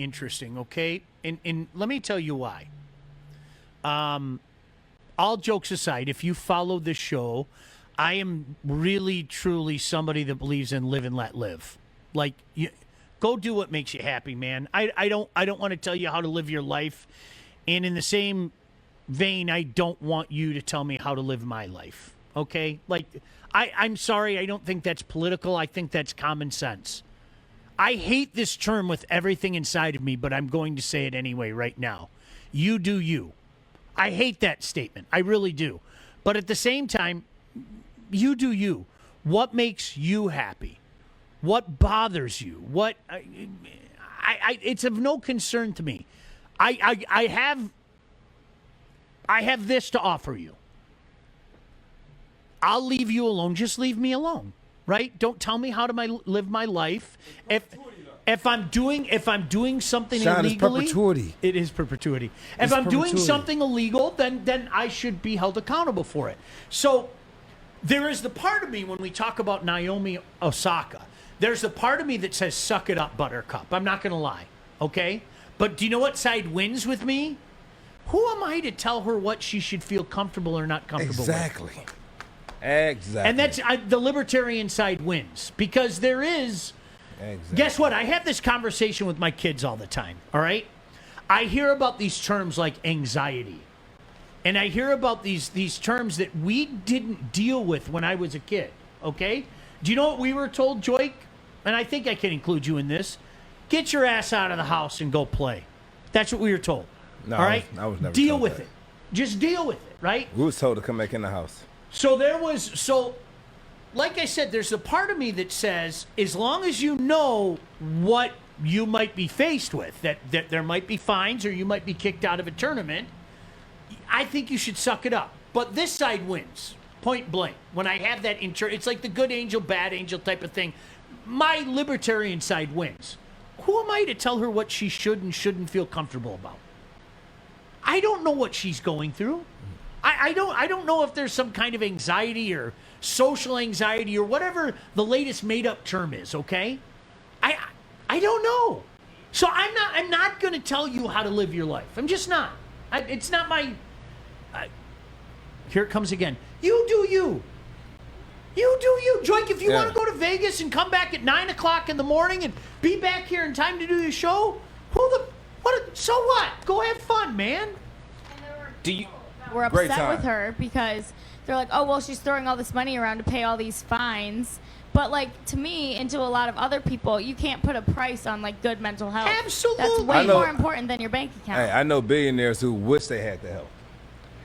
interesting, okay? And let me tell you why. All jokes aside, if you follow this show, I am really, truly somebody that believes in live and let live. Like, go do what makes you happy, man. I don't want to tell you how to live your life. And in the same vein, I don't want you to tell me how to live my life, okay? Like, I'm sorry, I don't think that's political. I think that's common sense. I hate this term with everything inside of me, but I'm going to say it anyway right now. You do you. I hate that statement. I really do. But at the same time, you do you. What makes you happy? What bothers you? What? It's of no concern to me. I have this to offer you. I'll leave you alone. Just leave me alone, right? Don't tell me how to live my life. If I'm doing something Sean, illegally, it's perpetuity. It is perpetuity. It's If I'm doing perpetuity. something illegal, then I should be held accountable for it. So there is the part of me when we talk about Naomi Osaka. There's the part of me that says, "Suck it up, Buttercup." I'm not going to lie, okay? But do you know what side wins with me? Who am I to tell her what she should feel comfortable or not comfortable Exactly. with? Exactly. And that's the libertarian side wins because there is. Exactly. Guess what? I have this conversation with my kids all the time. All right, I hear about these terms like anxiety, and I hear about these terms that we didn't deal with when I was a kid. Okay, do you know what we were told, Joik? And I think I can include you in this. Get your ass out of the house and go play. That's what we were told. No, all right, I was never deal told with that. it. Just deal with it, right? We was told to come back in the house. Like I said, there's a part of me that says, as long as you know what you might be faced with, that there might be fines or you might be kicked out of a tournament, I think you should suck it up. But this side wins, point blank. When I have that it's like the good angel, bad angel type of thing. My libertarian side wins. Who am I to tell her what she should and shouldn't feel comfortable about? I don't know what she's going through. I don't know if there's some kind of anxiety or social anxiety or whatever the latest made up term is, okay? I don't know. So I'm not going to tell you how to live your life. I'm just not. It's not my here it comes again. You do you. You do you. Joik, if you want to go to Vegas and come back at 9 o'clock in the morning and be back here in time to do the show, so what? Go have fun, man. We're upset with her because they're like, oh, well, she's throwing all this money around to pay all these fines. But, like, to me and to a lot of other people, you can't put a price on, like, good mental health. Absolutely. That's way more important than your bank account. Hey, I know billionaires who wish they had the help.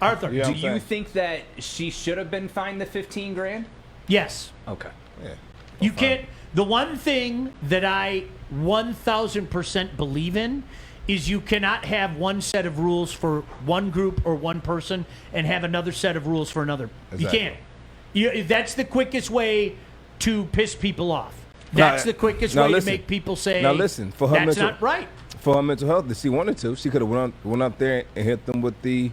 Arthur, You know Do what I'm saying? you think that she should have been fined the $15,000? yes. Okay. Yeah. You can't. The one thing that I 1,000% believe in is you cannot have one set of rules for one group or one person and have another set of rules for another. Exactly. You can't. That's the quickest way to piss people off. That's the quickest way to make people say, now listen, for her that's mental, not right. For her mental health, if she wanted to, she could have went up there and hit them with the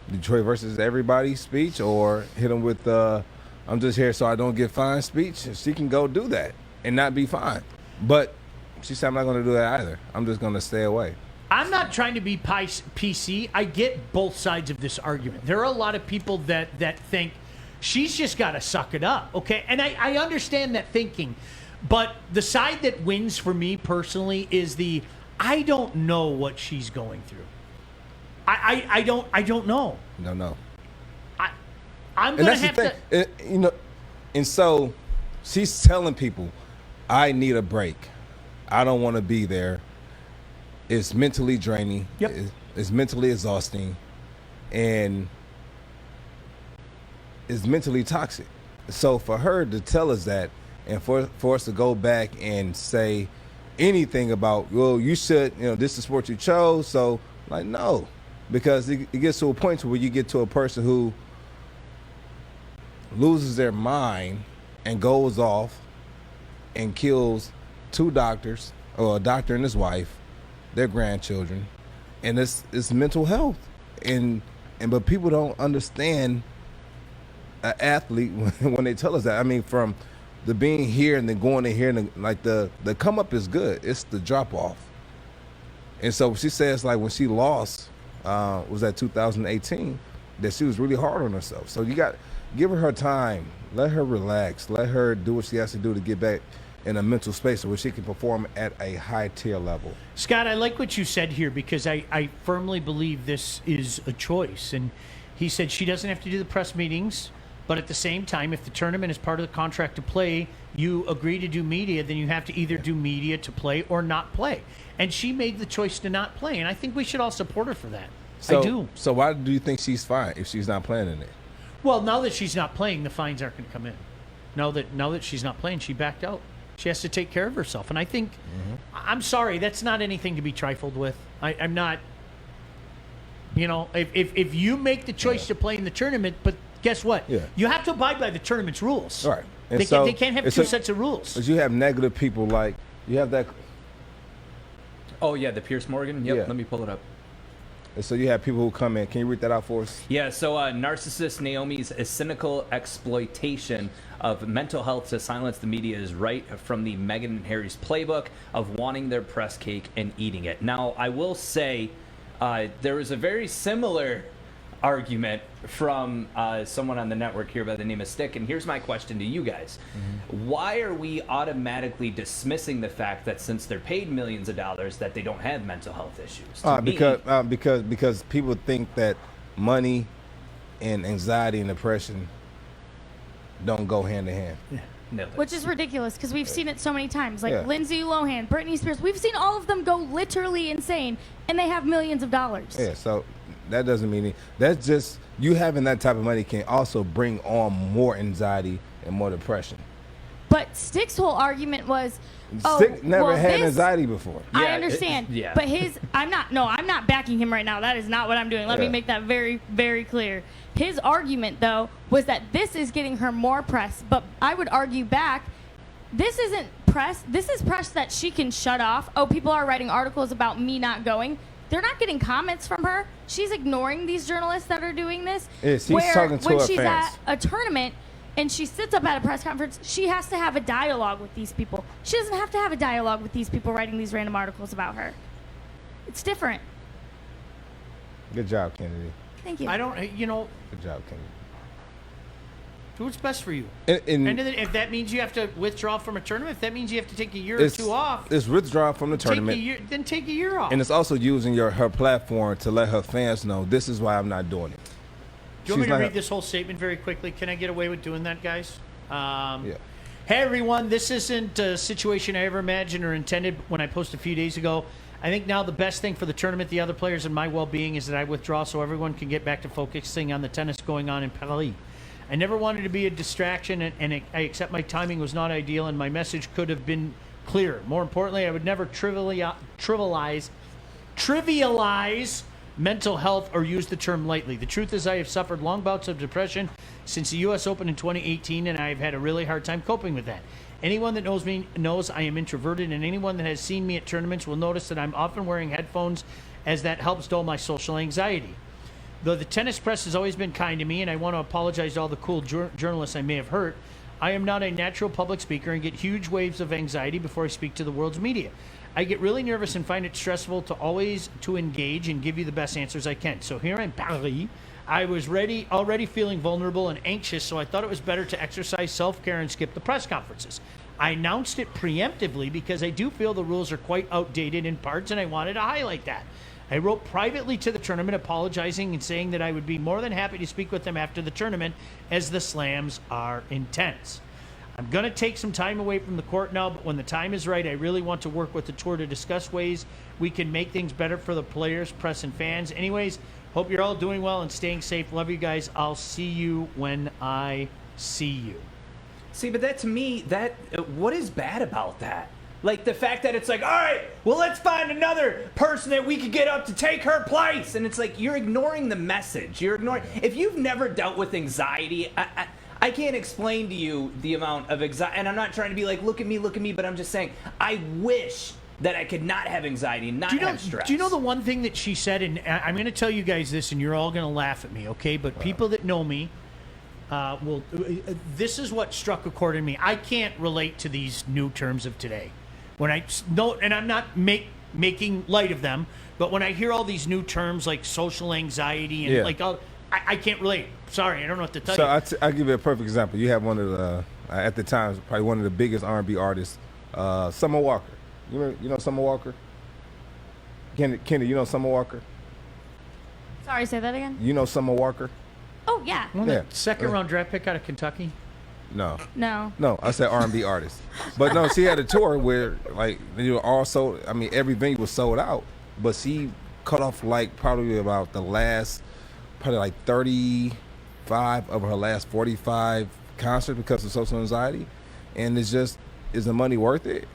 Detroit versus everybody speech, or hit them with I'm just here so I don't get fined speech. She can go do that and not be fined. But she said, I'm not going to do that either. I'm just going to stay away. I'm not trying to be PC. I get both sides of this argument. There are a lot of people that think she's just got to suck it up, okay? And I understand that thinking. But the side that wins for me personally is I don't know what she's going through. I don't know. No. I'm And going that's to have the to... thing. And so she's telling people, I need a break. I don't want to be there. It's mentally draining. Yep. It's mentally exhausting. And it's mentally toxic. So for her to tell us that, and for us to go back and say anything about, well, you should, this is the sport you chose. So, like, no. Because it gets to a point where you get to a person who loses their mind and goes off and kills two doctors, or a doctor and his wife, their grandchildren, and it's mental health, but people don't understand an athlete when they tell us that. I mean, from the being here and then going to here, and like the come up is good. It's the drop off. And so she says, like, when she lost, was that 2018, that she was really hard on herself. So you got give her time, let her relax, let her do what she has to do to get back in a mental space where she can perform at a high tier level. Scott, I like what you said here because I firmly believe this is a choice. And he said she doesn't have to do the press meetings, but at the same time, if the tournament is part of the contract to play, you agree to do media, then you have to either do media to play or not play. And she made the choice to not play, and I think we should all support her for that. So, I do. So why do you think she's fine if she's not playing in it? Well, now that she's not playing, the fines aren't going to come in. Now that she's not playing, she backed out. She has to take care of herself. And I think, I'm sorry, that's not anything to be trifled with. I'm not, if you make the choice to play in the tournament, but guess what? Yeah. You have to abide by the tournament's rules. Right. And They can't have two sets of rules. But you have negative people like, you have that. Oh, yeah, the Pierce Morgan? Yep, Yeah. let me pull it up. And so you have people who come in. Can you read that out for us? Yeah, so narcissist Naomi's cynical exploitation of mental health to silence the media is right from the Meghan and Harry's playbook of wanting their press cake and eating it. Now, I will say there was a very similar argument from someone on the network here by the name of Stick, and here's my question to you guys. Why are we automatically dismissing the fact that since they're paid millions of dollars that they don't have mental health issues? To me, Because people think that money and anxiety and depression don't go hand in hand. no, Which is ridiculous because we've seen it so many times. Like Yeah. Lindsay Lohan, Britney Spears. We've seen all of them go literally insane, and they have millions of dollars. Yeah, so that doesn't mean that's just you having that type of money can also bring on more anxiety and more depression. But Stick's whole argument was, Stick never well, had this- anxiety before. I Yeah, understand. yeah. But I'm not backing him right now. That is not what I'm doing. Let me Yeah. make that very, very clear. His argument, though, was that this is getting her more press. But I would argue back, this isn't press. This is press that she can shut off. Oh, people are writing articles about me not going. They're not getting comments from her. She's ignoring these journalists that are doing this. Yes, he's where talking to when her she's fans. at a tournament and she sits up at a press conference, she has to have a dialogue with these people. She doesn't have to have a dialogue with these people writing these random articles about her. It's different. Good job, Kennedy. Thank you. I don't, Good job, Kennedy. do what's best for you. And And if that means you have to withdraw from a tournament, if that means you have to take a year or two off, It's withdrawing from the tournament. then take a year off. And it's also using her platform to let her fans know this is why I'm not doing it. Do you want me She's to not- read this whole statement very quickly? Can I get away with doing that, guys? Yeah. Hey, everyone. This isn't a situation I ever imagined or intended when I posted a few days ago. I think now the best thing for the tournament, the other players, and my well-being is that I withdraw so everyone can get back to focusing on the tennis going on in Paris. I never wanted to be a distraction, and I accept my timing was not ideal, and my message could have been clearer. More importantly, I would never trivialize mental health or use the term lightly. The truth is I have suffered long bouts of depression since the U.S. Open in 2018, and I've had a really hard time coping with that. Anyone that knows me knows I am introverted, and anyone that has seen me at tournaments will notice that I'm often wearing headphones, as that helps dull my social anxiety. Though the tennis press has always been kind to me, and I want to apologize to all the cool journalists I may have hurt, I am not a natural public speaker and get huge waves of anxiety before I speak to the world's media. I get really nervous and find it stressful to always to engage and give you the best answers I can. So here in Paris, I was already feeling vulnerable and anxious, so I thought it was better to exercise self-care and skip the press conferences. I announced it preemptively because I do feel the rules are quite outdated in parts, and I wanted to highlight that. I wrote privately to the tournament apologizing and saying that I would be more than happy to speak with them after the tournament, as the slams are intense. I'm going to take some time away from the court now, but when the time is right, I really want to work with the tour to discuss ways we can make things better for the players, press, and fans. Anyways, hope you're all doing well and staying safe. Love you guys. I'll see you when I see you. See, but that to me, what is bad about that? Like the fact that it's like, all right, well, let's find another person that we could get up to take her place. And it's like, you're ignoring the message. You're ignoring. If you've never dealt with anxiety, I can't explain to you the amount of anxiety. And I'm not trying to be like, look at me, but I'm just saying, I wish that I could not have anxiety and not have stress. Do you know the one thing that she said? And I'm going to tell you guys this, and you're all going to laugh at me, okay? But people that know me will. This is what struck a chord in me. I can't relate to these new terms of today. When I know, and I'm not making light of them. But when I hear all these new terms like social anxiety and I can't relate. Sorry, I don't know what to tell you. So I'll give you a perfect example. You have one of the, at the time, probably one of the biggest R&B artists, Summer Walker. You know Summer Walker? Kenny, you know Summer Walker? Sorry, say that again. You know Summer Walker? Oh, yeah. That second round draft pick out of Kentucky? No. No, I said R&B artist. But no, she had a tour where every venue was sold out, but she cut off probably about the last 35 of her last 45 concerts because of social anxiety. And it's just, is the money worth it?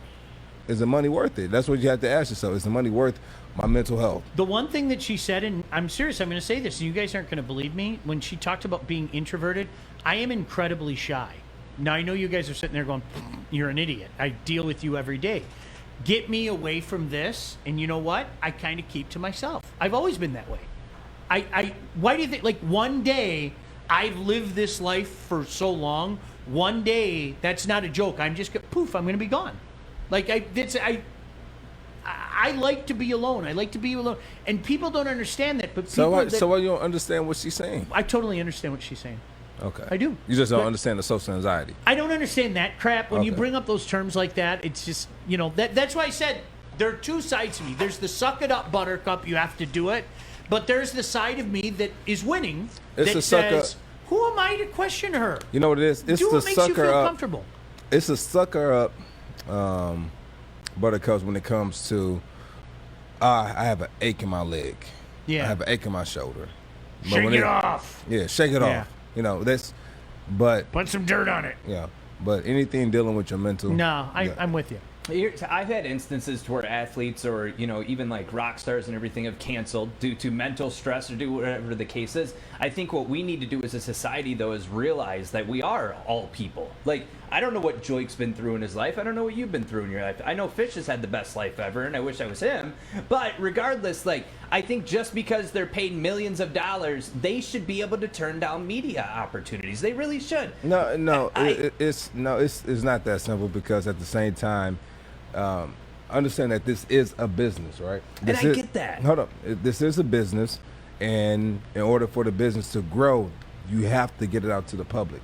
Is the money worth it? That's what you have to ask yourself. Is the money worth my mental health? The one thing that she said, and I'm serious, I'm going to say this, and you guys aren't going to believe me, when she talked about being introverted, I am incredibly shy. Now, I know you guys are sitting there going, you're an idiot. I deal with you every day. Get me away from this, and you know what? I kind of keep to myself. I've always been that way. Why do you think, one day, I've lived this life for so long, one day, that's not a joke, I'm just, poof, I'm going to be gone. I like to be alone. I like to be alone. And people don't understand that. But so why you don't understand what she's saying? I totally understand what she's saying. Okay. I do. You just don't understand the social anxiety. I don't understand that crap. When you bring up those terms like that, it's just, that's why I said there are two sides to me. There's the suck it up, buttercup, you have to do it. But there's the side of me that is winning that says, who am I to question her? You know what it is? It's do the what makes you feel comfortable. It's a sucker up. Buttercups when it comes to I have an ache in my leg. Yeah. I have an ache in my shoulder. Shake it off. Yeah, shake it off. But put some dirt on it. Yeah. But anything dealing with your mental. No, I'm with you. I've had instances to where athletes or, even rock stars and everything have canceled due to mental stress or do whatever the case is. I think what we need to do as a society, though, is realize that we are all people. I don't know what Joike's been through in his life. I don't know what you've been through in your life. I know Fish has had the best life ever, and I wish I was him. But regardless, I think just because they're paid millions of dollars, they should be able to turn down media opportunities. They really should. It's not that simple because at the same time, understand that this is a business, right? And I get that. Hold up. This is a business, and in order for the business to grow, you have to get it out to the public.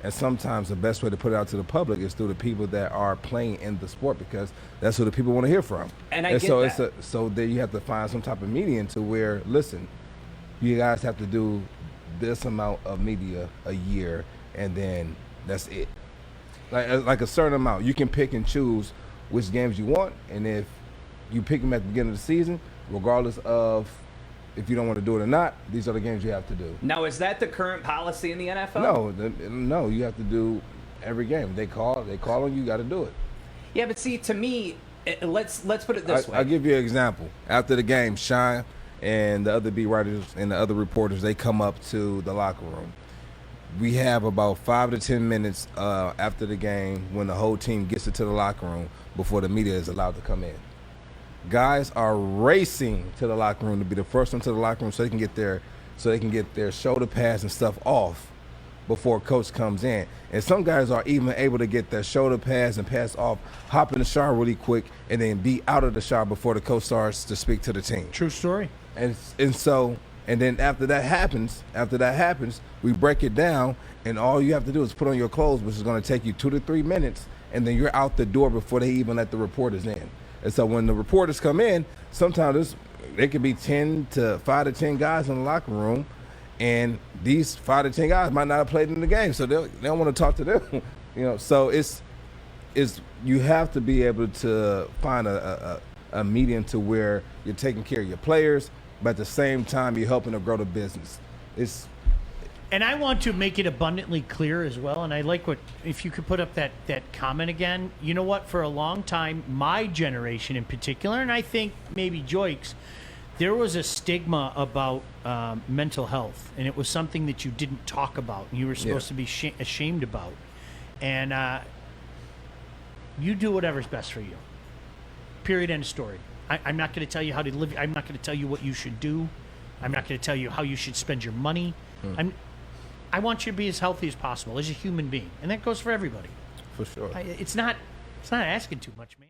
And sometimes the best way to put it out to the public is through the people that are playing in the sport because that's who the people want to hear from. And I get that. So then you have to find some type of medium to where, listen, you guys have to do this amount of media a year, and then that's it. Like a certain amount. You can pick and choose which games you want, and if you pick them at the beginning of the season, regardless of if you don't want to do it or not, these are the games you have to do. Now, is that the current policy in the NFL? No, you have to do every game. They call on you, got to do it. Yeah, but see, to me, let's put it this way. I'll give you an example. After the game, Sean and the other beat writers and the other reporters, they come up to the locker room. We have about 5 to 10 minutes after the game when the whole team gets into the locker room before the media is allowed to come in. Guys are racing to the locker room to be the first one to the locker room so they can get their shoulder pads and stuff off before coach comes in. And some guys are even able to get their shoulder pads and pads off, hop in the shower really quick, and then be out of the shower before the coach starts to speak to the team. True story. And then after that happens, we break it down, and all you have to do is put on your clothes, which is going to take you 2 to 3 minutes, and then you're out the door before they even let the reporters in. And so when the reporters come in, sometimes there can be 5 to 10 guys in the locker room, and these 5 to 10 guys might not have played in the game, so they don't want to talk to them. So it's you have to be able to find a medium to where you're taking care of your players, but at the same time you're helping to grow the business. And I want to make it abundantly clear as well, and I like if you could put up that comment again. You know what? For a long time, my generation in particular, and I think maybe Joike's, there was a stigma about mental health, and it was something that you didn't talk about, and you were supposed to be ashamed about. And you do whatever's best for you. Period, end of story. I'm not going to tell you how to live. I'm not going to tell you what you should do. I'm not going to tell you how you should spend your money. I want you to be as healthy as possible as a human being, and that goes for everybody. For sure. It's not asking too much, man.